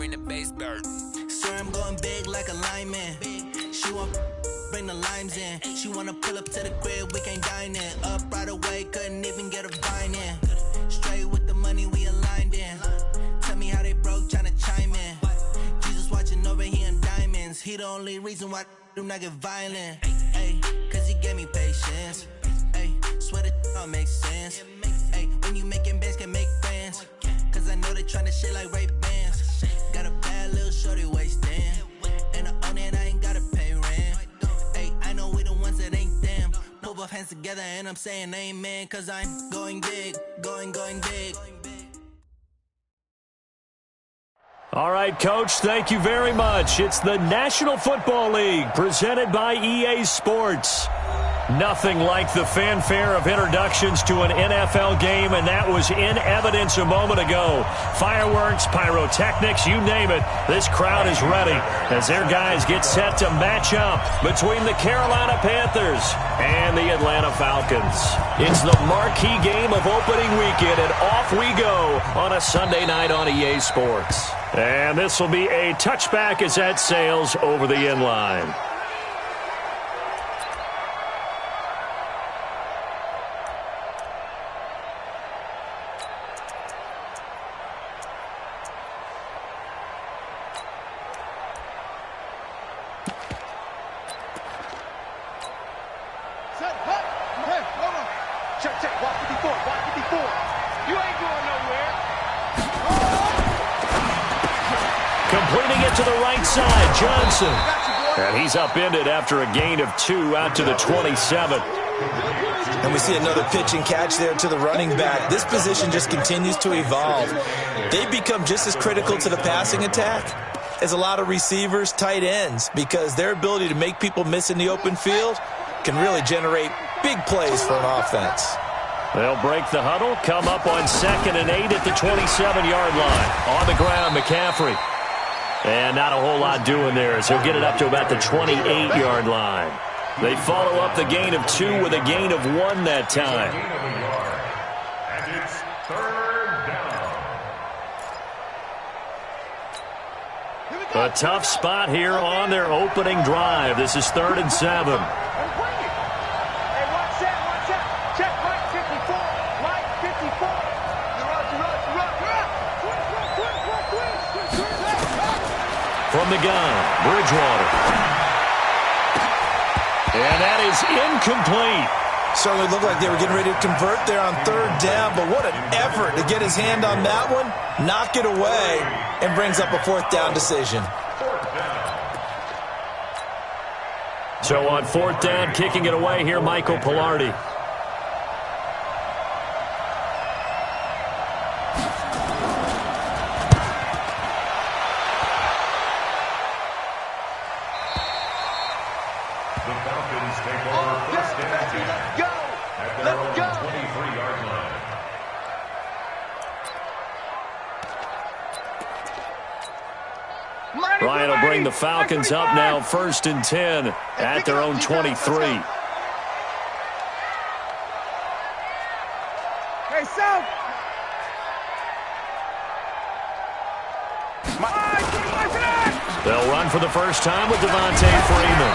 bring the bass bird. Sir, I'm going big like a lineman. She want bring the limes in. She wanna pull up to the crib, we can't dine in. Up right away, couldn't even get a vine in. Straight with the money we aligned in. Tell me how they broke, tryna chime in. Jesus watching over here in diamonds. He the only reason why I do not get violent. Ay, cause he gave me patience. Ay, swear that all makes sense. Ay, when you making bands can make friends. Cause I know they tryna shit like Ray-Bans. Got a bad little shorty wasting. And I own it, I ain't gotta pay rent. Ay, I know we the ones that ain't them. Put both hands together and I'm saying amen. Cause I'm going big, going big. All right, Coach, thank you very much. It's the National Football League presented by EA Sports. Nothing like the fanfare of introductions to an NFL game, and that was in evidence a moment ago. Fireworks, pyrotechnics, you name it. This crowd is ready as their guys get set to match up between the Carolina Panthers and the Atlanta Falcons. It's the marquee game of opening weekend, and off we go on a Sunday night on EA Sports. And this will be a touchback as that sails over the end line. Completing it to the right side, Johnson. And he's upended after a gain of 2 out to the 27. And we see another pitch and catch there to the running back. This position just continues to evolve. They become just as critical to the passing attack as a lot of receivers, tight ends, because their ability to make people miss in the open field can really generate big plays for an offense. They'll break the huddle, come up on 2nd and 8 at the 27-yard line. On the ground, McCaffrey. And not a whole lot doing there as he'll get it up to about the 28-yard line. They follow up the gain of 2 with a gain of 1 that time. And it's 3rd down. A tough spot here on their opening drive. This is 3rd and 7. From the gun, Bridgewater. And that is incomplete. Certainly looked like they were getting ready to convert there on 3rd down, but what an effort to get his hand on that one, knock it away, and brings up a 4th down decision. So on 4th down, kicking it away here, Michael Pilardi. Ryan will bring the Falcons up now 1st and 10 at their own 23. Hey, South. They'll run for the first time with Devontae Freeman.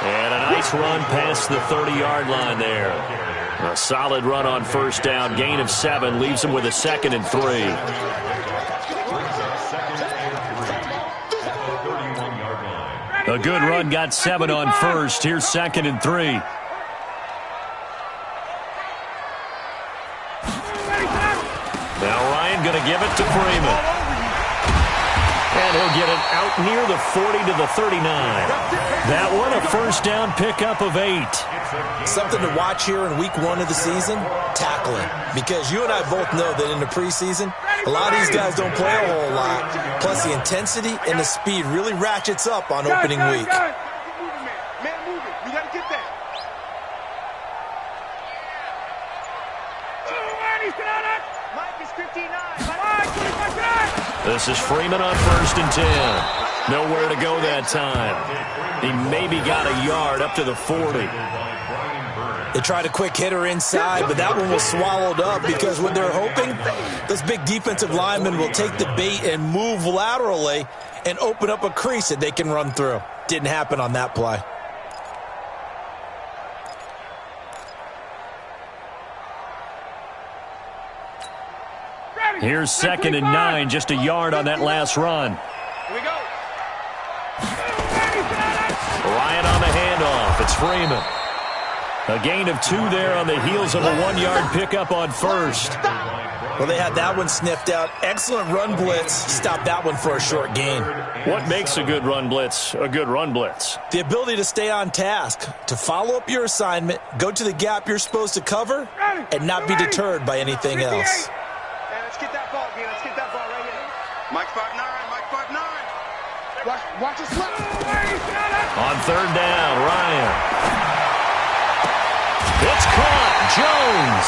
And a nice run past the 30-yard line there. A solid run on 1st down. Gain of 7 leaves them with a 2nd and 3. A good run got 7 on 1st. Here's 2nd and 3. Now Ryan going to give it to Freeman. And he'll get it out near the 40 to the 39. That one, a 1st down pickup of 8. Something to watch here in week 1 of the season, tackling. Because you and I both know that in the preseason, a lot of these guys don't play a whole lot. Plus, the intensity and the speed really ratchets up on opening week. This is Freeman on 1st and 10. Nowhere to go that time. He maybe got a yard up to the 40. They tried a quick hitter inside, but that one was swallowed up because what they're hoping, those big defensive linemen will take the bait and move laterally and open up a crease that they can run through. Didn't happen on that play. Here's 2nd and 9, just a yard on that last run. Here we go. Ryan on the handoff. It's Freeman. A gain of 2 there on the heels of a 1-yard pickup on first. Well, they had that one sniffed out. Excellent run blitz. Stopped that one for a short gain. What makes a good run blitz a good run blitz? The ability to stay on task, to follow up your assignment, go to the gap you're supposed to cover, and not be deterred by anything else. Hey, let's get that ball, again. Let's get that ball right here. Mike 5'9", Mike 5'9". Watch it slip. On 3rd down, Ryan. It's caught. Jones.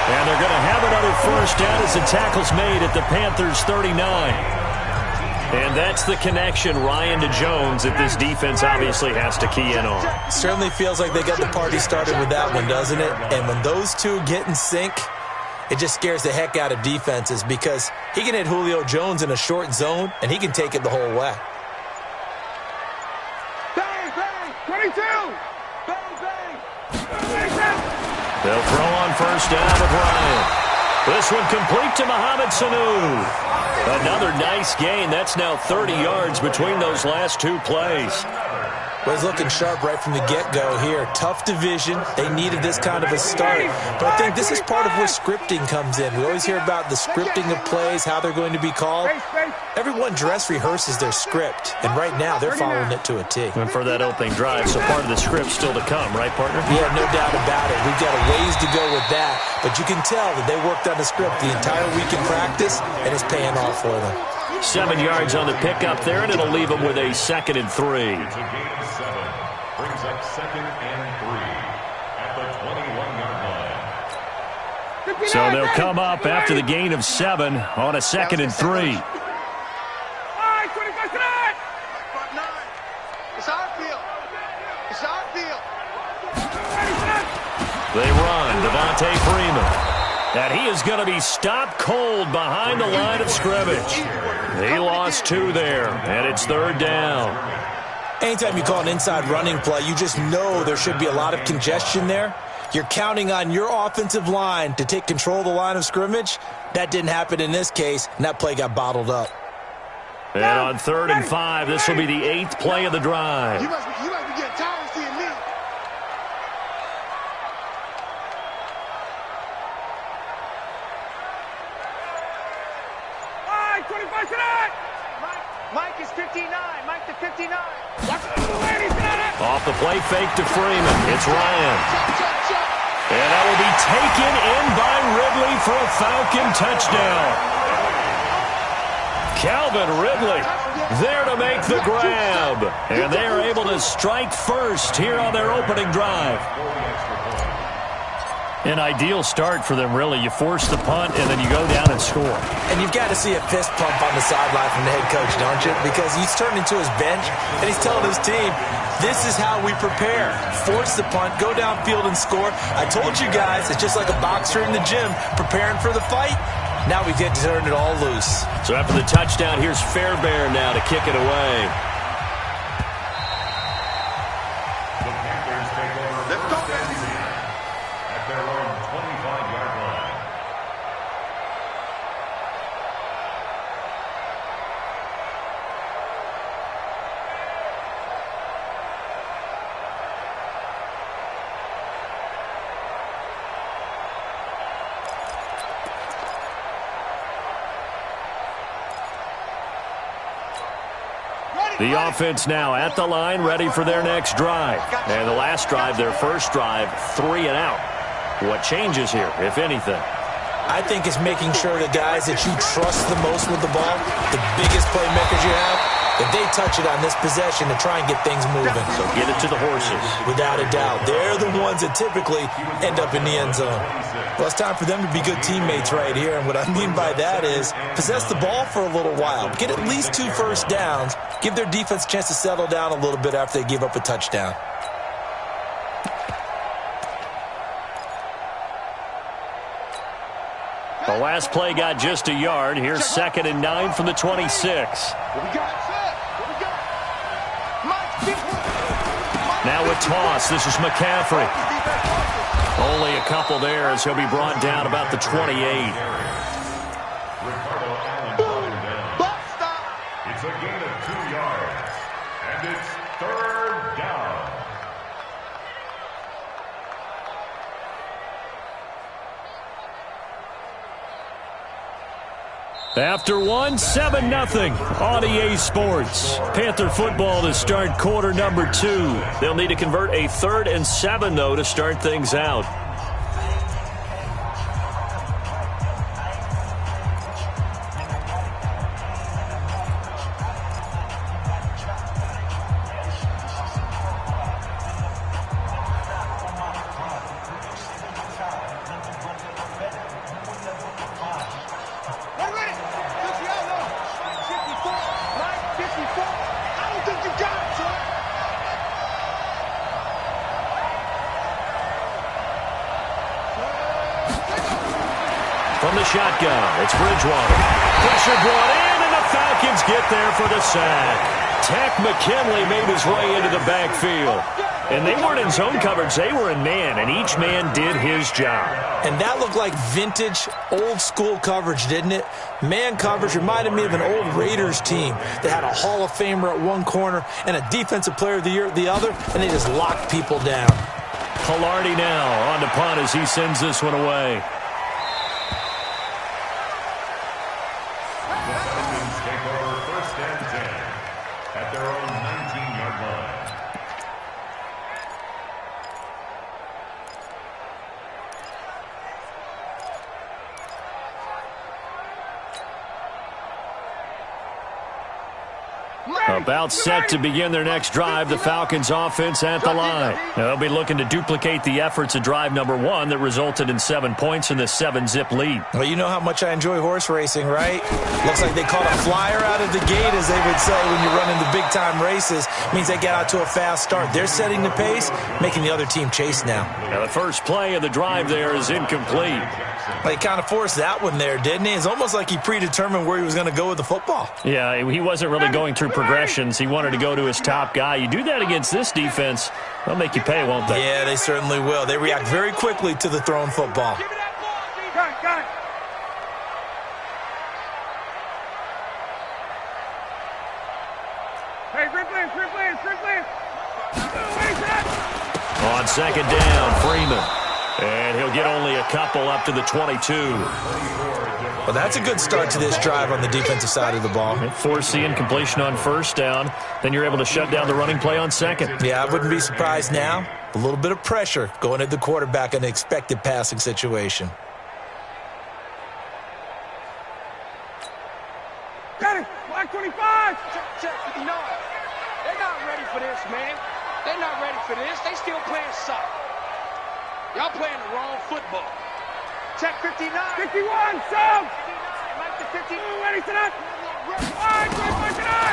And they're going to have another first down as the tackle's made at the Panthers' 39. And that's the connection, Ryan to Jones, that this defense obviously has to key in on. Certainly feels like they got the party started with that one, doesn't it? And when those two get in sync, it just scares the heck out of defenses because he can hit Julio Jones in a short zone, and he can take it the whole way. Bang, bang, 22. Bang, bang. They'll throw on first down with Ryan. This one complete to Mohamed Sanu. Another nice gain. That's now 30 yards between those last 2 plays. Well, he's looking sharp right from the get-go here. Tough division. They needed this kind of a start. But I think this is part of where scripting comes in. We always hear about the scripting of plays, how they're going to be called. Everyone dress rehearses their script, and right now they're following it to a T. And for that opening drive, so part of the script still to come, right, partner? Yeah, no doubt about it. We've got a ways to go with that. But you can tell that they worked on the script the entire week in practice, and it's paying off for them. 7 yards on the pickup there, and it'll leave them with a 2nd and 3. Brings up 2nd and 3 at the 21-yard line. So they'll come up after the gain of 7 on a 2nd and 3. It's our field. It's our field. They run. Devontae Freeman. And he is going to be stopped cold behind the line of scrimmage. He lost 2 there, and it's 3rd down. Anytime you call an inside running play, you just know there should be a lot of congestion there. You're counting on your offensive line to take control of the line of scrimmage. That didn't happen in this case, and that play got bottled up. And on 3rd and 5, this will be the 8th play of the drive. You must be getting tired of seeing me. Mike is 59. Mike to 59. Off the play fake to Freeman. It's Ryan. And that will be taken in by Ridley for a Falcon touchdown. Calvin Ridley there to make the grab. And they are able to strike first here on their opening drive. An ideal start for them, really. You force the punt, and then you go down and score. And you've got to see a fist pump on the sideline from the head coach, don't you? Because he's turned into his bench, and he's telling his team, this is how we prepare. Force the punt, go downfield and score. I told you guys, it's just like a boxer in the gym preparing for the fight. Now we get to turn it all loose. So after the touchdown, here's Fairbairn now to kick it away. The Panthers take over at their own 25-yard line. The offense now at the line, ready for their next drive. And the last drive, their first drive, 3 and out. What changes here, if anything? I think it's making sure the guys that you trust the most with the ball, the biggest playmakers you have, that they touch it on this possession to try and get things moving. So get it to the horses. Without a doubt. They're the ones that typically end up in the end zone. Well, it's time for them to be good teammates right here. And what I mean by that is possess the ball for a little while. Get at least 2 first downs. Give their defense a chance to settle down a little bit after they give up a touchdown. The last play got just a yard. Here's 2nd and 9 from the 26. Now a toss. This is McCaffrey. Only a couple there as he'll be brought down about the 28. It's a gain of 2 yards. And it's 3rd down. After 7-0 on EA Sports. Panther football to start quarter number 2. They'll need to convert a 3rd and 7, though, to start things out. From the shotgun, it's Bridgewater. Pressure brought in, and the Falcons get there for the sack. Tech McKinley made his way into the backfield. And they weren't in zone coverage, they were in man, and each man did his job. And that looked like vintage, old-school coverage, didn't it? Man coverage reminded me of an old Raiders team that had a Hall of Famer at one corner and a Defensive Player of the Year at the other, and they just locked people down. Pilardi now on the punt as he sends this one away. About set to begin their next drive, the Falcons offense at the line. They'll be looking to duplicate the efforts of drive number 1 that resulted in 7 points in the 7-zip lead. Well, you know how much I enjoy horse racing, right? Looks like they caught a flyer out of the gate, as they would say when you're running the big-time races. Means they get out to a fast start. They're setting the pace, making the other team chase now. Now the first play of the drive there is incomplete. Well, he kind of forced that one there, didn't he? It's almost like he predetermined where he was going to go with the football. Yeah, he wasn't really going through progressions. He wanted to go to his top guy. You do that against this defense, they'll make you pay, won't they? Yeah, they certainly will. They react very quickly to the thrown football. Give me that ball, G. Got it. Hey, free play. On 2nd down, Freeman. And he'll get only a couple up to the 22. Well, that's a good start to this drive on the defensive side of the ball. Force the incompletion on 1st down. Then you're able to shut down the running play on 2nd. Yeah, I wouldn't be surprised now. A little bit of pressure going at the quarterback in an expected passing situation. Got it. Black 25. Check. You know, they're not ready for this, man. They're not ready for this. They still playing soft. Y'all playing the wrong football. Check 59. 51, so. Like the 52, ready to that.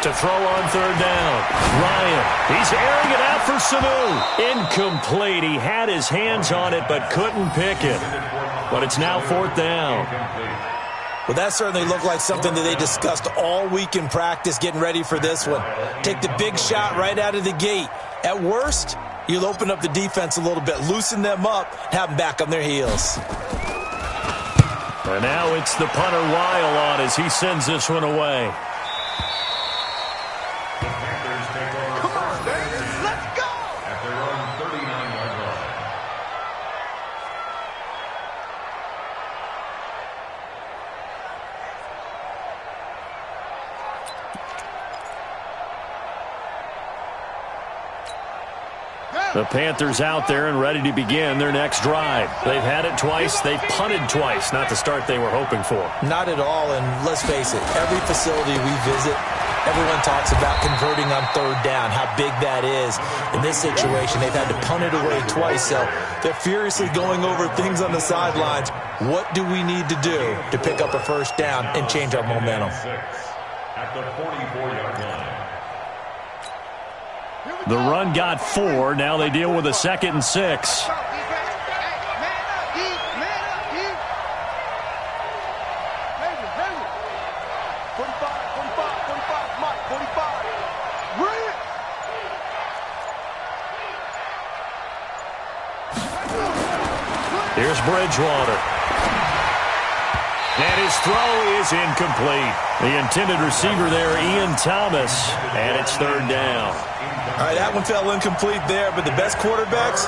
To throw on 3rd down. Ryan, he's airing it out for Sanu. Incomplete. He had his hands on it but couldn't pick it. But it's now 4th down. Well, that certainly looked like something that they discussed all week in practice getting ready for this one. Take the big shot right out of the gate. At worst, you'll open up the defense a little bit, loosen them up, have them back on their heels. And now it's the punter Weil on as he sends this one away. The Panthers take over. Come on, Dave. Let's go! At their own 39-yard line. The Panthers out there and ready to begin their next drive. They've had it twice. They've punted twice. Not the start they were hoping for. Not at all, and let's face it, every facility we visit, everyone talks about converting on 3rd down, how big that is. In this situation, they've had to punt it away twice, so they're furiously going over things on the sidelines. What do we need to do to pick up a 1st down and change our momentum? At the 44-yard line. The run got 4. Now they deal with a 2nd and 6. Here's Bridgewater. And his throw is incomplete. The intended receiver there, Ian Thomas, and it's third down. All right, that one fell incomplete there, but the best quarterbacks,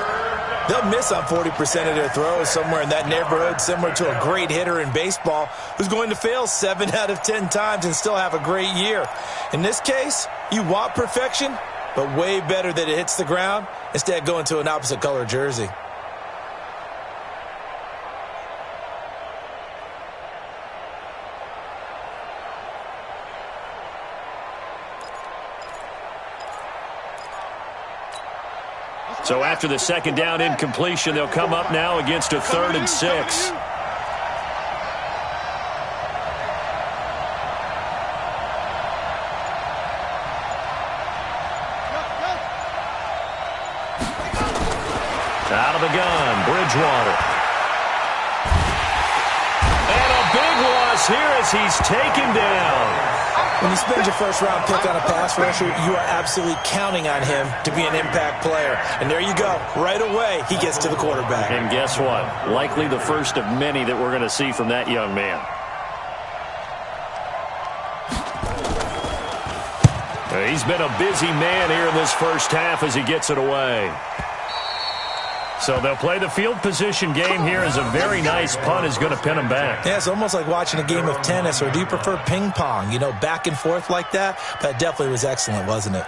they'll miss on 40% of their throws, somewhere in that neighborhood, similar to a great hitter in baseball who's going to fail 7 out of 10 times and still have a great year. In this case, you want perfection, but way better that it hits the ground instead of going to an opposite color jersey. So after the second down incompletion, they'll come up now against a 3rd and 6. Out of the gun, Bridgewater. And a big loss here as he's taken down. When you spend your first-round pick on a pass rusher, you are absolutely counting on him to be an impact player. And there you go. Right away, he gets to the quarterback. And guess what? Likely the first of many that we're going to see from that young man. He's been a busy man here in this first half as he gets it away. So they'll play the field position game here as a very nice punt is going to pin him back. Yeah, it's almost like watching a game of tennis, or do you prefer ping pong? You know, back and forth like that? That definitely was excellent, wasn't it?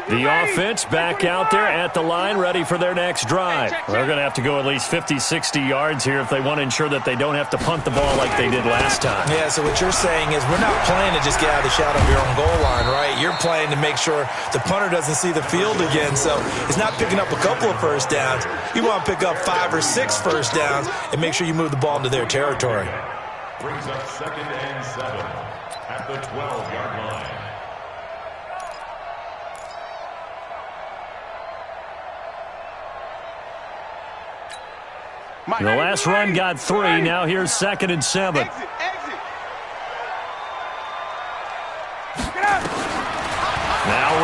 The offense back out there at the line, ready for their next drive. They're going to have to go at least 50, 60 yards here if they want to ensure that they don't have to punt the ball like they did last time. Yeah, so what you're saying is we're not playing to just get out of the shadow of your own goal line, right? You're playing to make sure the punter doesn't see the field again. So it's not picking up a couple of first downs. You want to pick up 5 or 6 first downs and make sure you move the ball into their territory. Brings up 2nd and 7 at the 12-yard line. The last run got 3. Now here's 2nd and 7. Now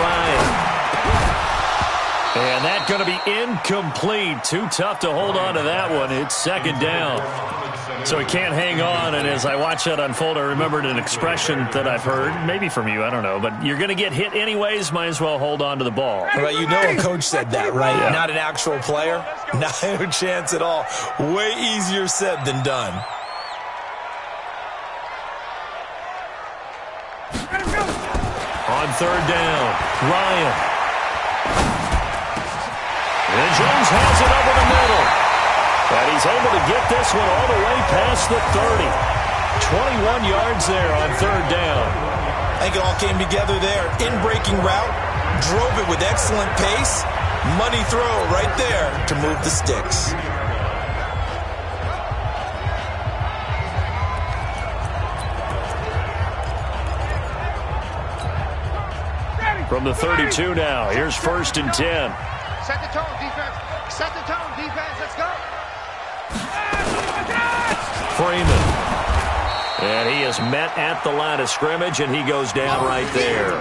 Ryan. And that's going to be incomplete. Too tough to hold on to that one. It's 2nd down. So he can't hang on, and as I watch that unfold, I remembered an expression that I've heard, maybe from you, I don't know, but you're going to get hit anyways, might as well hold on to the ball. Right, you know a coach said that, right? Yeah. Not an actual player. Not a chance at all. Way easier said than done. On 3rd down, Ryan. And Jones has it over the middle. And he's able to get this one all the way past the 30. 21 yards there on 3rd down. I think it all came together there. In-breaking route, drove it with excellent pace. Money throw right there to move the sticks. From the 32 now, here's 1st and 10. Set the tone, defense. Set the tone, defense. Let's go. Freeman. And he is met at the line of scrimmage, and he goes down right there.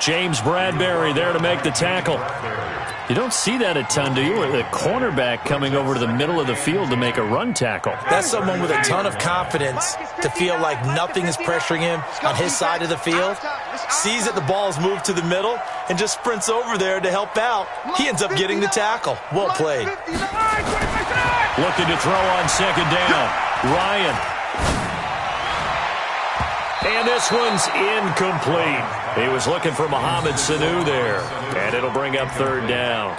James Bradbury there to make the tackle. You don't see that a ton, do you? The cornerback coming over to the middle of the field to make a run tackle. That's someone with a ton of confidence to feel like nothing is pressuring him on his side of the field. Sees that the ball is moved to the middle and just sprints over there to help out. He ends up getting the tackle. Well played. Looking to throw on 2nd down. Ryan. And this one's incomplete. He was looking for Mohamed Sanu there. And it'll bring up 3rd down.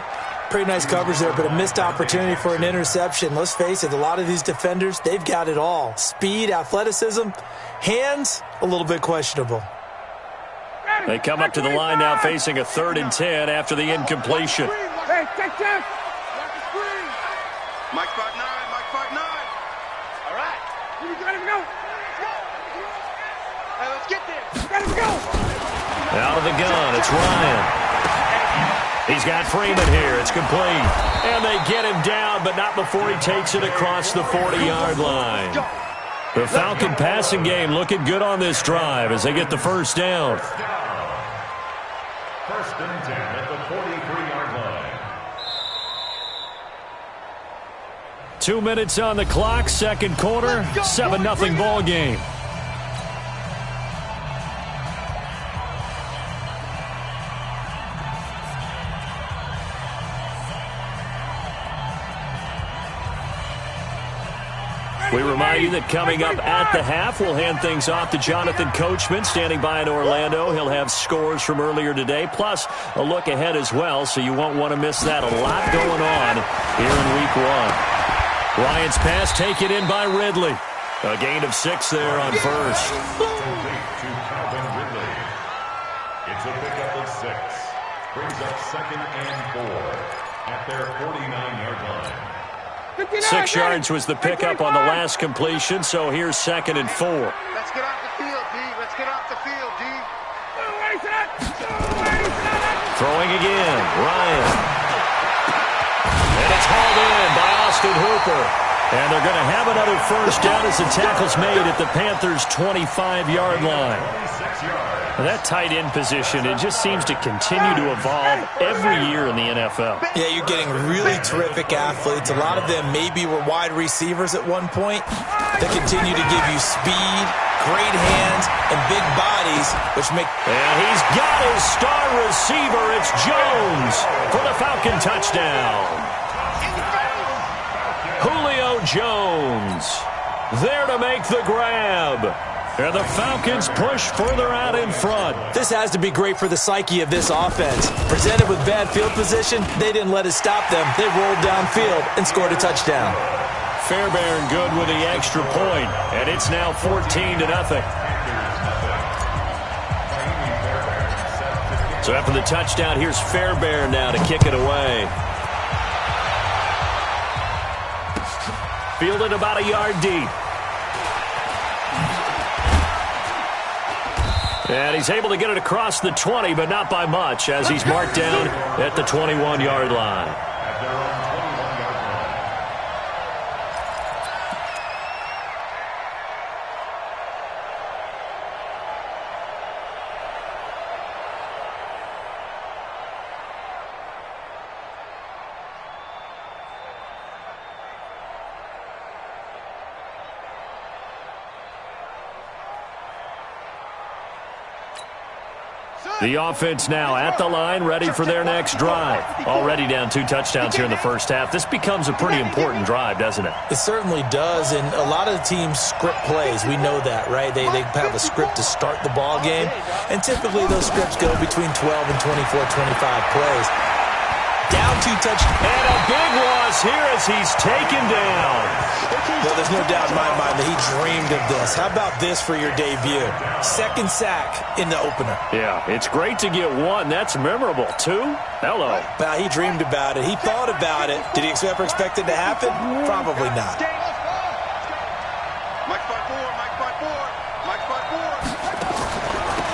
Pretty nice coverage there, but a missed opportunity for an interception. Let's face it, a lot of these defenders, they've got it all. Speed, athleticism, hands, a little bit questionable. They come up to the line now facing a 3rd and 10 after the incompletion. Hey, check. Mike 5-9, Mike 5-9. All right. You gotta go. Hey, let's get there. You gotta go. Out of the gun, it's Ryan. He's got Freeman here. It's complete. And they get him down, but not before he takes it across the 40-yard line. The Falcon passing game looking good on this drive as they get the first down. First and 10 at the 43-yard line. 2 minutes on the clock, second quarter, 7-0 ball game. We remind you that coming up at the half, we'll hand things off to Jonathan Coachman, standing by in Orlando. He'll have scores from earlier today, plus a look ahead as well, so you won't want to miss that. A lot going on here in Week 1. Ryan's pass taken in by Ridley. A gain of 6 there on first. Complete to Calvin Ridley. It's a pickup of 6. Brings up 2nd and 4 at their 49-yard line. 6 yards was the pickup on the last completion, so here's 2nd and 4. Let's get off the field, D. Let's get off the field, D. Throwing again, Ryan. And it's hauled in by Austin Hooper. And they're going to have another first down as the tackle's made at the Panthers' 25-yard line. That tight end position, it just seems to continue to evolve every year in the NFL. Yeah, you're getting really terrific athletes. A lot of them maybe were wide receivers at one point. They continue to give you speed, great hands, and big bodies, which make... And he's got his star receiver. It's Jones for the Falcon touchdown. Julio Jones there to make the grab. And the Falcons push further out in front. This has to be great for the psyche of this offense. Presented with bad field position, they didn't let it stop them. They rolled downfield and scored a touchdown. Fairbairn good with the extra point, and it's now 14-0. So after the touchdown, here's Fairbairn now to kick it away. Fielded about a yard deep. And he's able to get it across the 20, but not by much, as he's marked down at the 21-yard line. The offense now at the line, ready for their next drive. Already down 2 touchdowns here in the first half. This becomes a pretty important drive, doesn't it? It certainly does, and a lot of the teams script plays. We know that, right? They have a script to start the ball game, and typically those scripts go between 12 and 24, 25 plays. Down 2 touchdowns. And a big loss here as he's taken down. Well, there's no doubt in my mind that he dreamed of this. How about this for your debut? 2nd sack in the opener. Yeah, it's great to get 1. That's memorable. 2? Hello. Well, he dreamed about it. He thought about it. Did he ever expect it to happen? Probably not. Mike 5-4, Mike 5-4, Mike 5-4.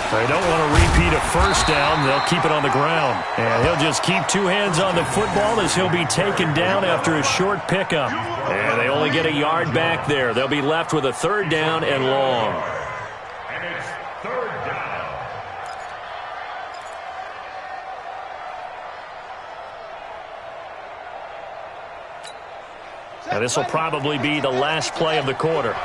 They don't want to repeat a first down. They'll keep it on the ground. And he'll just keep 2 hands on the football as he'll be taken down after a short pickup. And they only get a yard back there. They'll be left with a 3rd down and long. And it's 3rd down. Now this will probably be the last play of the quarter.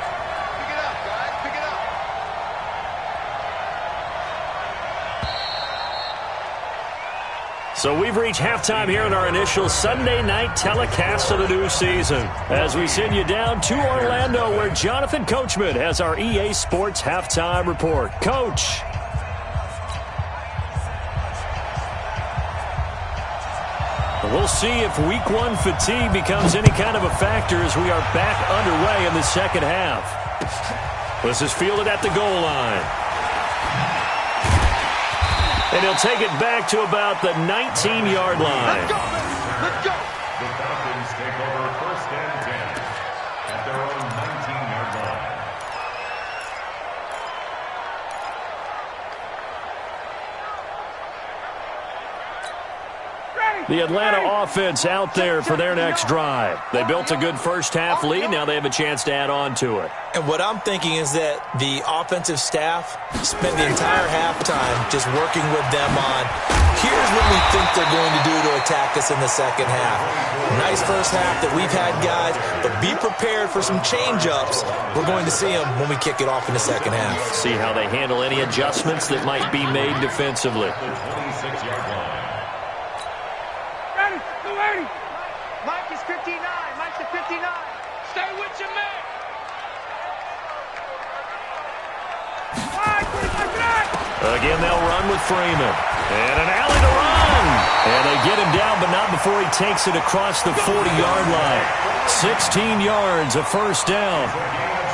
So we've reached halftime here in our initial Sunday night telecast of the new season. As we send you down to Orlando, where Jonathan Coachman has our EA Sports halftime report. Coach. We'll see if Week 1 fatigue becomes any kind of a factor as we are back underway in the second half. This is fielded at the goal line. And he'll take it back to about the 19-yard line. Let's go! Let's go! The Falcons take over 1st and 10 at their own 19-yard line. Ready! The Atlanta offense out there for their next drive. They built a good first-half lead. Now they have a chance to add on to it. And what I'm thinking is that the offensive staff spent the entire halftime just working with them on, here's what we think they're going to do to attack us in the second half. Nice first half that we've had, guys, but be prepared for some change-ups. We're going to see them when we kick it off in the second half. See how they handle any adjustments that might be made defensively. 26-yard line. Mike is 59. Mike's at 59. Stay with your man. Again, they'll run with Freeman. And an alley to run. And they get him down, but not before he takes it across the 40-yard line. 16 yards, a first down.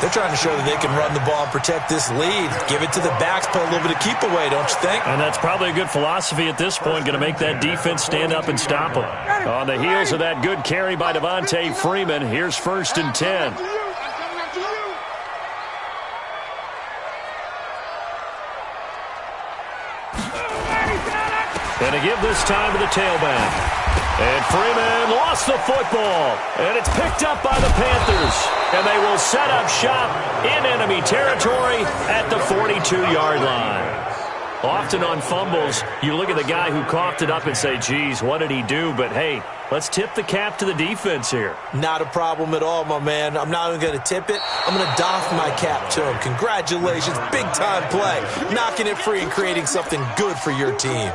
They're trying to show that they can run the ball and protect this lead. Give it to the backs, play a little bit of keep away, don't you think? And that's probably a good philosophy at this point, going to make that defense stand up and stop them. On the heels of that good carry by Devontae Freeman, here's 1st and 10. And a give this time to the tailback. And Freeman lost the football. And it's picked up by the Panthers. And they will set up shop in enemy territory at the 42-yard line. Often on fumbles, you look at the guy who coughed it up and say, geez, what did he do? But, hey, let's tip the cap to the defense here. Not a problem at all, my man. I'm not even going to tip it. I'm going to doff my cap to him. Congratulations. Big-time play. Knocking it free and creating something good for your team.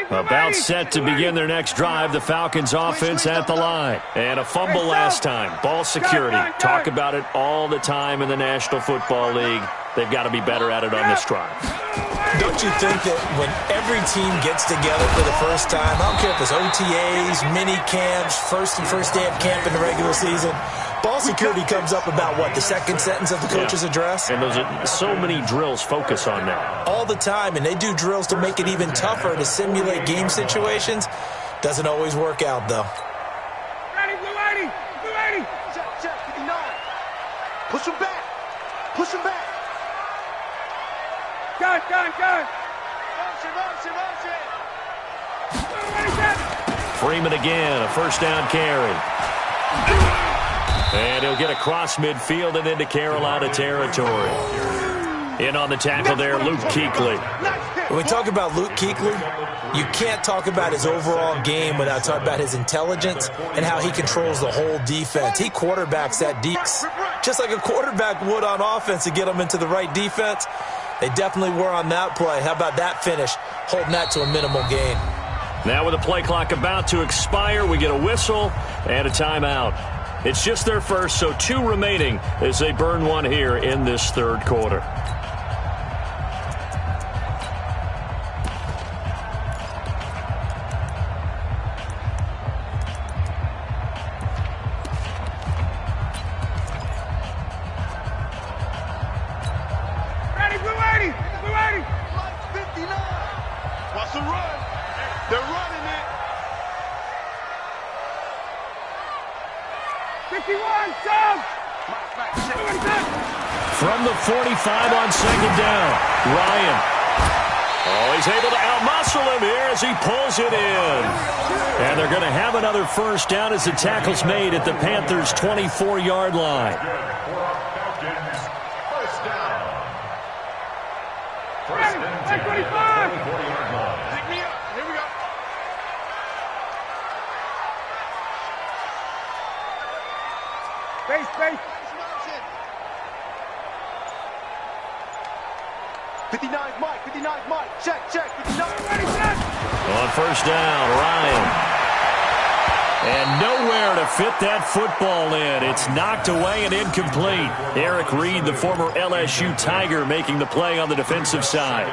About set to begin their next drive, the Falcons offense at the line. And a fumble last time. Ball security. Talk about it all the time in the National Football League. They've got to be better at it on this drive. Don't you think that when every team gets together for the first time, I don't care if it's OTAs, mini camps, first day of camp in the regular season, ball security comes up about what, the second sentence of the coach's address? And those are so many drills focus on that. All the time, and they do drills to make it even tougher to simulate game situations. Doesn't always work out, though. Ready, blue 80, blue 80. Check, 59. Push him back, push him back. Gun. Freeman again, a first down carry. And he'll get across midfield and into Carolina territory. In on the tackle there, Luke Kuechly. When we talk about Luke Kuechly, you can't talk about his overall game without talking about his intelligence and how he controls the whole defense. He quarterbacks that deep, just like a quarterback would on offense to get them into the right defense. They definitely were on that play. How about that finish? Holding that to a minimal gain. Now with the play clock about to expire, we get a whistle and a timeout. It's just their first, so 2 remaining as they burn one here in this third quarter. Ready, blue 80, blue 80. 59. Watch the run. They're running it. 51, sub! From the 45 on second down, Ryan. Oh, he's able to outmuscle him here as he pulls it in. And they're going to have another first down as the tackle's made at the Panthers' 24-yard line. First down. First and 10. 25. 24-yard line. Pick me up. Here we go. Base. 59 Mike. Check. 59. Ready, set. On first down, Ryan. And nowhere to fit that football in. It's knocked away and incomplete. Eric Reed, the former LSU Tiger, making the play on the defensive side.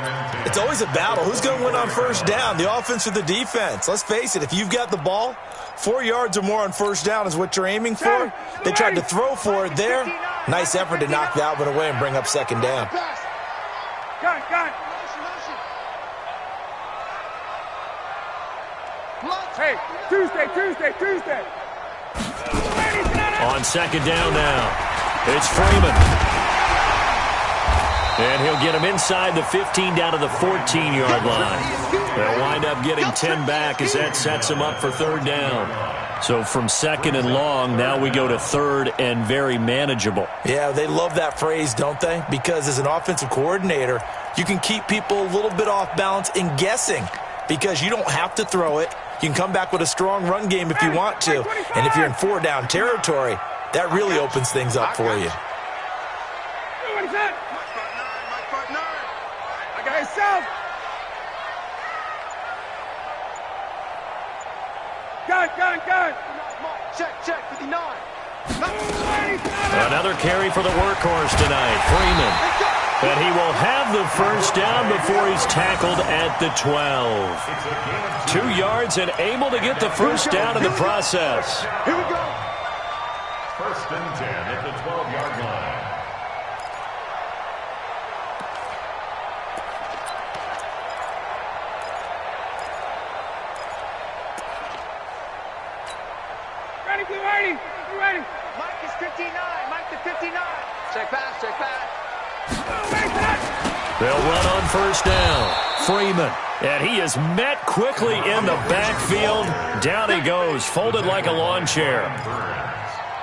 It's always a battle. Who's going to win on first down, the offense or the defense? Let's face it, if you've got the ball, 4 yards or more on first down is what you're aiming for. They tried to throw for it there. Nice effort to knock that one away and bring up second down. Got it. Hey, Tuesday. On second down now, it's Freeman. And he'll get him inside the 15 down to the 14-yard line. They'll wind up getting 10 back as that sets him up for third down. So from second and long, now we go to third and very manageable. Yeah, they love that phrase, don't they? Because as an offensive coordinator, you can keep people a little bit off balance and guessing because you don't have to throw it. You can come back with a strong run game if you want to. And if you're in four-down territory, that really opens things up for you. I got yourself. Got it. Check, 59. Another carry for the workhorse tonight, Freeman. And he will have the first down before he's tackled at the 12. 2 yards and able to get the first down in the process. Here we go. First and 10 at the 12-yard line. Ready. Mike is 59. Mike to 59. Check pass. They'll run on first down. Freeman. And he is met quickly in the backfield. Down he goes, folded like a lawn chair.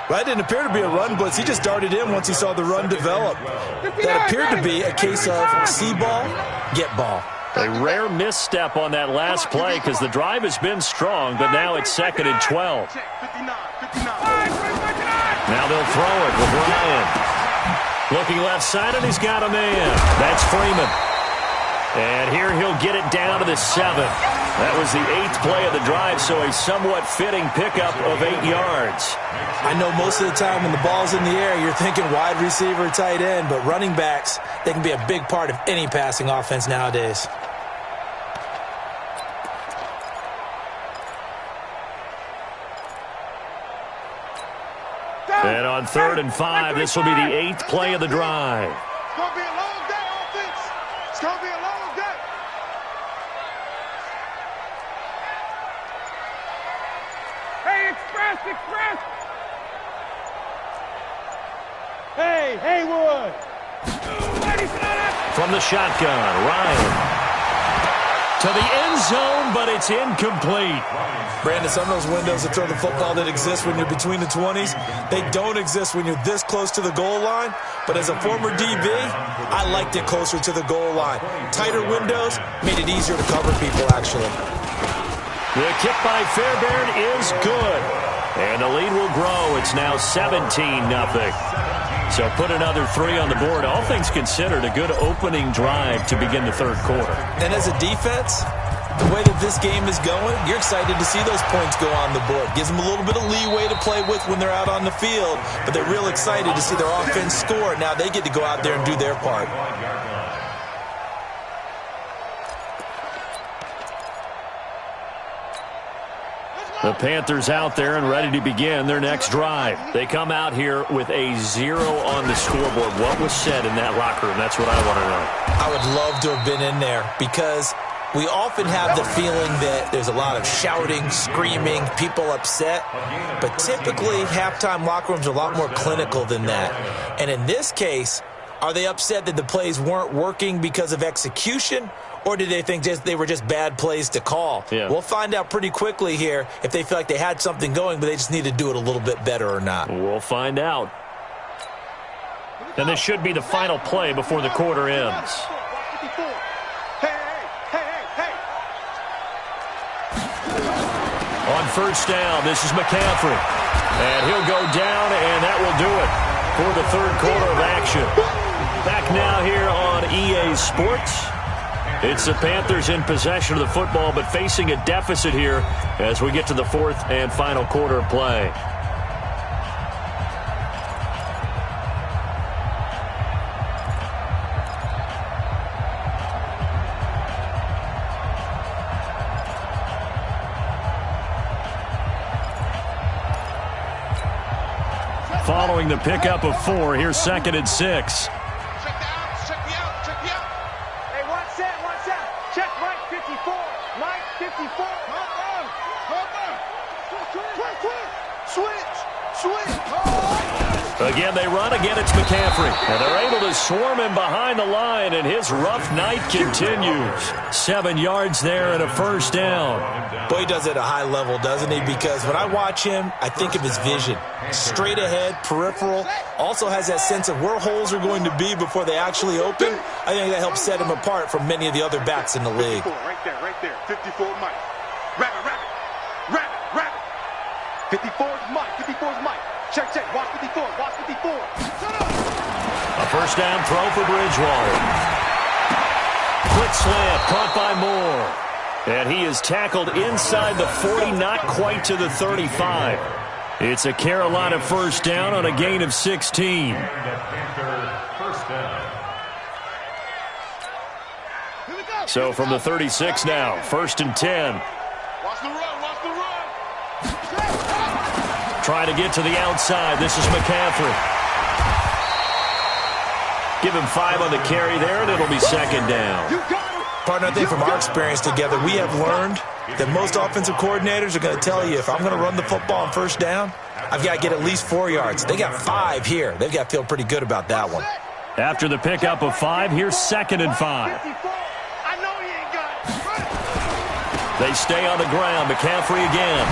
That didn't appear to be a run blitz. He just darted in once he saw the run develop. That appeared to be a case of see ball, get ball. A rare misstep on that last play because the drive has been strong, but now it's second and 12. Now they'll throw it with Ryan. Looking left side, and he's got a man. That's Freeman. And here he'll get it down to the 7th. That was the 8th play of the drive, so a somewhat fitting pickup of 8 yards. I know most of the time when the ball's in the air, you're thinking wide receiver, tight end, but running backs, they can be a big part of any passing offense nowadays. And on 3rd and 5, this will be the 8th play of the drive. It's going to be a long day, offense. It's going to be a long day. Hey, express. Hey, Haywood. From the shotgun, Ryan. To the end zone, but it's incomplete. Brandon, some of those windows that throw the football that exist when you're between the 20s, they don't exist when you're this close to the goal line. But as a former DB, I liked it closer to the goal line. Tighter windows made it easier to cover people, actually. The kick by Fairbairn is good. And the lead will grow. It's now 17-0. So put another 3 on the board. All things considered, a good opening drive to begin the third quarter. And as a defense, the way that this game is going, you're excited to see those points go on the board. Gives them a little bit of leeway to play with when they're out on the field, but they're real excited to see their offense score. Now they get to go out there and do their part. The Panthers out there and ready to begin their next drive. They come out here with a 0 on the scoreboard. What was said in that locker room? That's what I want to know. I would love to have been in there because we often have the feeling that there's a lot of shouting, screaming, people upset. But typically, halftime locker rooms are a lot more clinical than that. And in this case, are they upset that the plays weren't working because of execution? Or did they think they were just bad plays to call? Yeah. We'll find out pretty quickly here if they feel like they had something going, but they just need to do it a little bit better or not. We'll find out. And this should be the final play before the quarter ends. On first down, this is McCaffrey. And he'll go down, and that will do it for the third quarter of action. Back now here on EA Sports. It's the Panthers in possession of the football, but facing a deficit here as we get to the fourth and final quarter of play. following the pickup of 4. Here's 2nd and 6. Check the out. Check the out. Hey, one set. Check Mike 54. Mike 54. Switch. Again, they run. Again, it's McCaffrey. And they're able to swarm him behind the line, and his rough night continues. 7 yards there and a first down. Boy, he does it at a high level, doesn't he? Because when I watch him, I think of his vision. Straight ahead, peripheral. Also has that sense of where holes are going to be before they actually open. I think that helps set him apart from many of the other backs in the league. 54, right there. 54 Mike. Rabbit. 54 is Mike. 54 is Mike. Check. Watch 54. A first down throw for Bridgewater. Quick slant, caught by Moore. And he is tackled inside the 40, not quite to the 35. It's a Carolina first down on a gain of 16. So from the 36 now, 1st and 10. Watch the run. Trying to get to the outside. This is McCaffrey. Give him 5 on the carry there, and it'll be 2nd down. Partner, I think from our experience together, we have learned that most offensive coordinators are going to tell you, if I'm going to run the football on first down, I've got to get at least 4 yards. They got 5 here. They've got to feel pretty good about that one. After the pickup of 5, here's 2nd and 5. I know he ain't got it. They stay on the ground. McCaffrey again.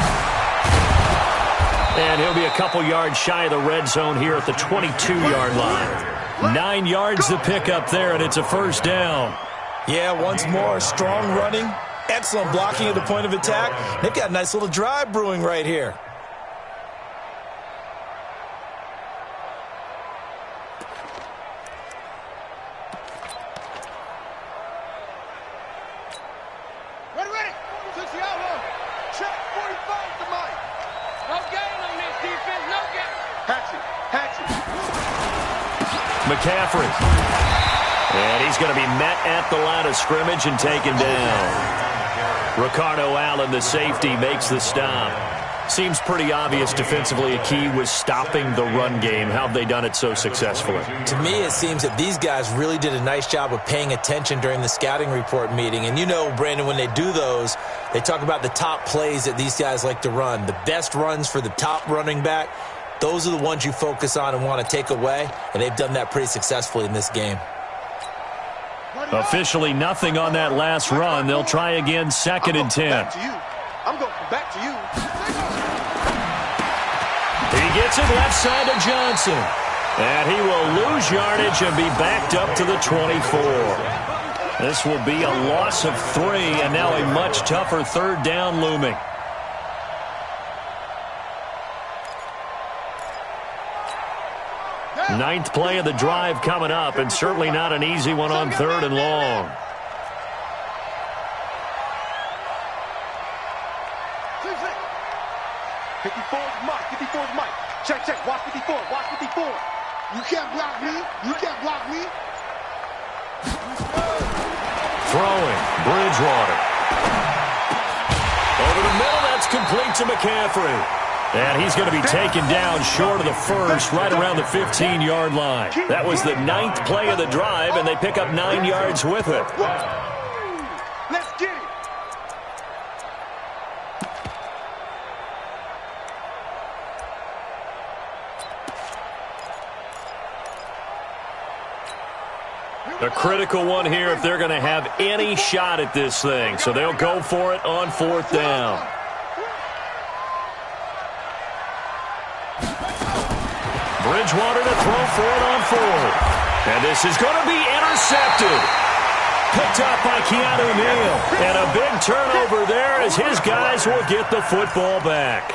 And he'll be a couple yards shy of the red zone here at the 22-yard line. 9 yards to pick up there, and it's a first down. Yeah, once more, strong running, excellent blocking at the point of attack. They've got a nice little drive brewing right here. Ready. 60 out. Check 45 to Mike. No gain on this defense. No gain. Hatchet. McCaffrey. And he's going to be met at the line of scrimmage and taken down. Ricardo Allen, the safety, makes the stop. Seems pretty obvious defensively a key was stopping the run game. How have they done it so successfully? To me, it seems that these guys really did a nice job of paying attention during the scouting report meeting. And you know, Brandon, when they do those, they talk about the top plays that these guys like to run. The best runs for the top running back, those are the ones you focus on and want to take away. And they've done that pretty successfully in this game. Officially nothing on that last run. They'll try again, 2nd and 10. I'm going back to you. He gets it left side to Johnson. And he will lose yardage and be backed up to the 24. This will be a loss of 3, and now a much tougher 3rd down looming. Ninth play of the drive coming up, and certainly not an easy one on 3rd and long. Check. Watch 54. You can't block me. Throwing. Bridgewater. Over the middle, that's complete to McCaffrey. And he's going to be taken down short of the first, right around the 15-yard line. That was the 9th play of the drive, and they pick up 9 yards with it. Let's get it. A critical one here if they're going to have any shot at this thing. So they'll go for it on 4th down. Bridgewater to throw for it on 4th. And this is going to be intercepted. Picked up by Keanu Neal. And a big turnover there as his guys will get the football back.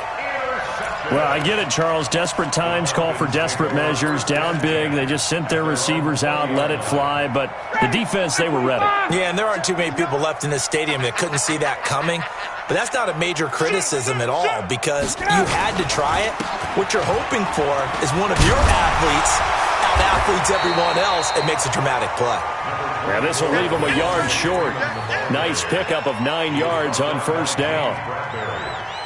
Well, I get it, Charles. Desperate times call for desperate measures. Down big. They just sent their receivers out, let it fly. But the defense, they were ready. Yeah, and there aren't too many people left in this stadium that couldn't see that coming. But that's not a major criticism at all because you had to try it. What you're hoping for is one of your athletes out-athletes everyone else and makes a dramatic play. Yeah, this will leave them a yard short. Nice pickup of 9 yards on 1st down.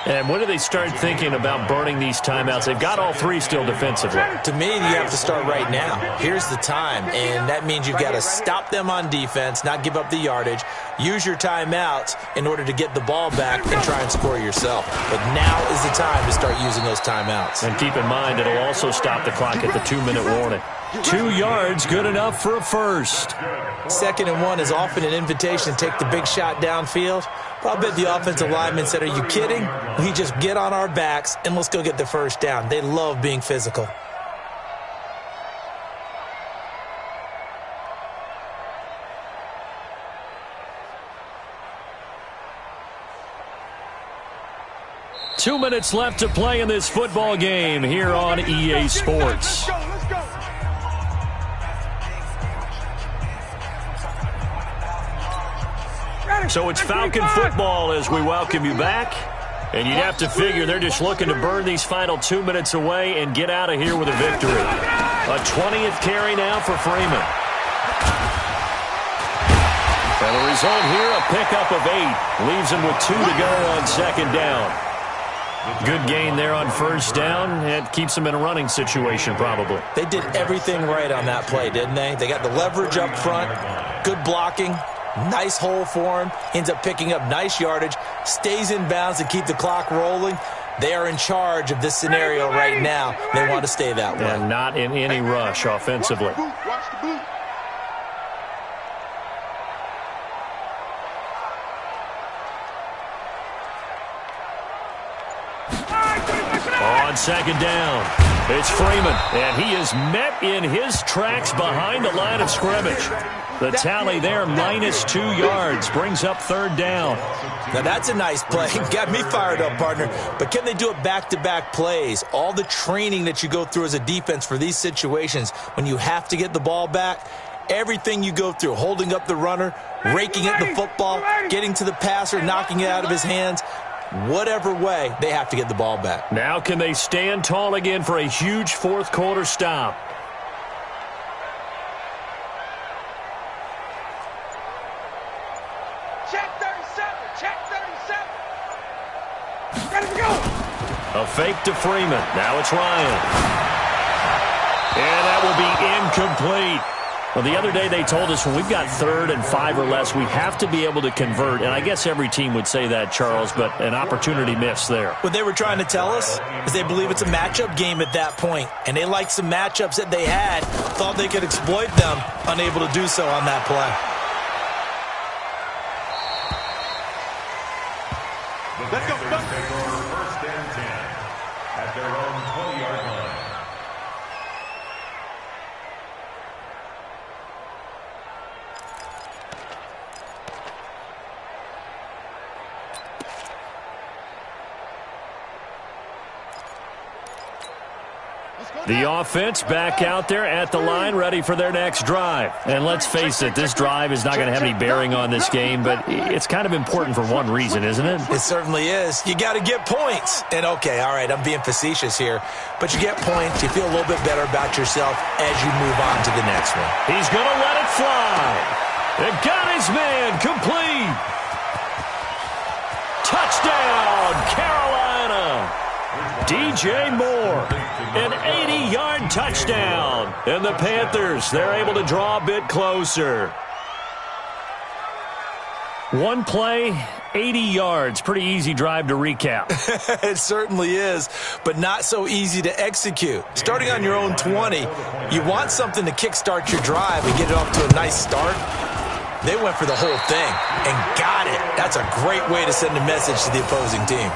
And when do they start thinking about burning these timeouts? They've got all three still defensively. To me, you have to start right now. Here's the time, and that means you've got to stop them on defense, not give up the yardage, use your timeouts in order to get the ball back and try and score yourself. But now is the time to start using those timeouts. And keep in mind, it'll also stop the clock at the 2-minute warning. 2 yards, good enough for a first. 2nd and 1 is often an invitation to take the big shot downfield. Well, I bet the offensive lineman said, are you kidding? We just get on our backs and let's go get the first down. They love being physical. Two minutes left to play in this football game here on EA Sports. So it's Falcon football as we welcome you back. And you'd have to figure they're just looking to burn these final 2 minutes away and get out of here with a victory. A 20th carry now for Freeman. And the result here, a pickup of 8. Leaves him with 2 to go on 2nd down. Good gain there on 1st down. It keeps him in a running situation probably. They did everything right on that play, didn't they? They got the leverage up front, good blocking. Nice hole for him. Ends up picking up nice yardage. Stays in bounds to keep the clock rolling. They are in charge of this scenario right now. They want to stay that way. And not in any rush offensively. Watch the boot. On 2nd down, it's Freeman, and he is met in his tracks behind the line of scrimmage. The tally there, -2 yards, brings up 3rd down. Now that's a nice play. Got me fired up, partner. But can they do it back-to-back plays? All the training that you go through as a defense for these situations, when you have to get the ball back, everything you go through, holding up the runner, raking at the football, getting to the passer, knocking it out of his hands, whatever way, they have to get the ball back. Now can they stand tall again for a huge 4th quarter stop? Check 37. Check 37. Ready to go. A fake to Freeman. Now it's Ryan. And that will be incomplete. Well, the other day they told us when we've got 3rd and 5 or less, we have to be able to convert. And I guess every team would say that, Charles, but an opportunity missed there. What they were trying to tell us is they believe it's a matchup game at that point. And they liked some matchups that they had, thought they could exploit them, unable to do so on that play. Let's go. Take over 1st and 10 at their own 20-yard line. The offense back out there at the line, ready for their next drive. And let's face it, this drive is not going to have any bearing on this game, but it's kind of important for one reason, isn't it? It certainly is. You got to get points. And, okay, all right, I'm being facetious here, but you get points, you feel a little bit better about yourself as you move on to the next one. He's going to let it fly. And got his man complete. Touchdown, Carolina. DJ Moore, an 80-yard touchdown. And the Panthers, they're able to draw a bit closer. One play, 80 yards. Pretty easy drive to recap. It certainly is, but not so easy to execute. Starting on your own 20, you want something to kickstart your drive and get it off to a nice start. They went for the whole thing and got it. That's a great way to send a message to the opposing team.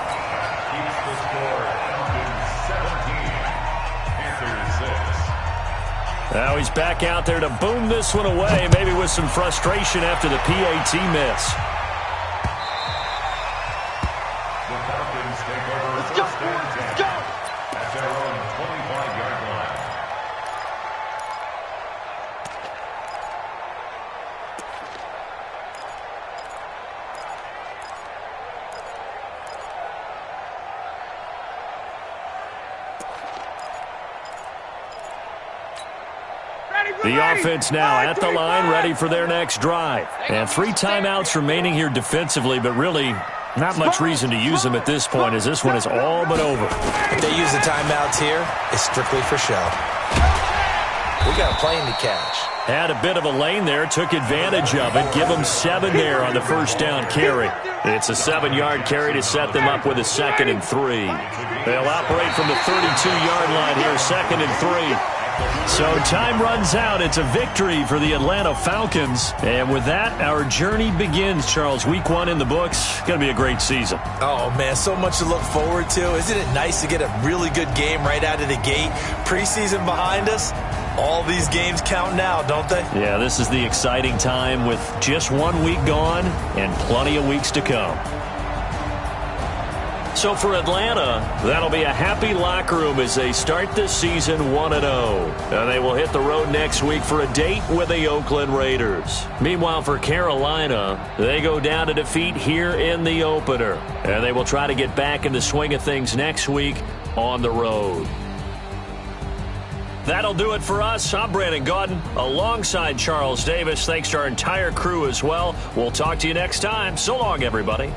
Now he's back out there to boom this one away, maybe with some frustration after the PAT miss. The Falcons take over Let's go. 1st and 10 Let's go. at their own 25-yard line. The offense now at the line, ready for their next drive. And 3 timeouts remaining here defensively, but really Not much reason to use them at this point, as this one is all but over. If they use the timeouts here, it's strictly for show. We got a plane to catch. Had a bit of a lane there, took advantage of it. Give them 7 there on the first down carry. It's a 7-yard carry to set them up with a 2nd and 3. They'll operate from the 32-yard line here, 2nd and 3. So time runs out. It's a victory for the Atlanta Falcons. And with that, our journey begins, Charles. Week 1 in the books. Going to be a great season. Oh, man, so much to look forward to. Isn't it nice to get a really good game right out of the gate? Preseason behind us. All these games count now, don't they? Yeah, this is the exciting time with just 1 week gone and plenty of weeks to come. So for Atlanta, that'll be a happy locker room as they start this season 1-0. And they will hit the road next week for a date with the Oakland Raiders. Meanwhile, for Carolina, they go down to defeat here in the opener. And they will try to get back in the swing of things next week on the road. That'll do it for us. I'm Brandon Gaudin alongside Charles Davis. Thanks to our entire crew as well. We'll talk to you next time. So long, everybody.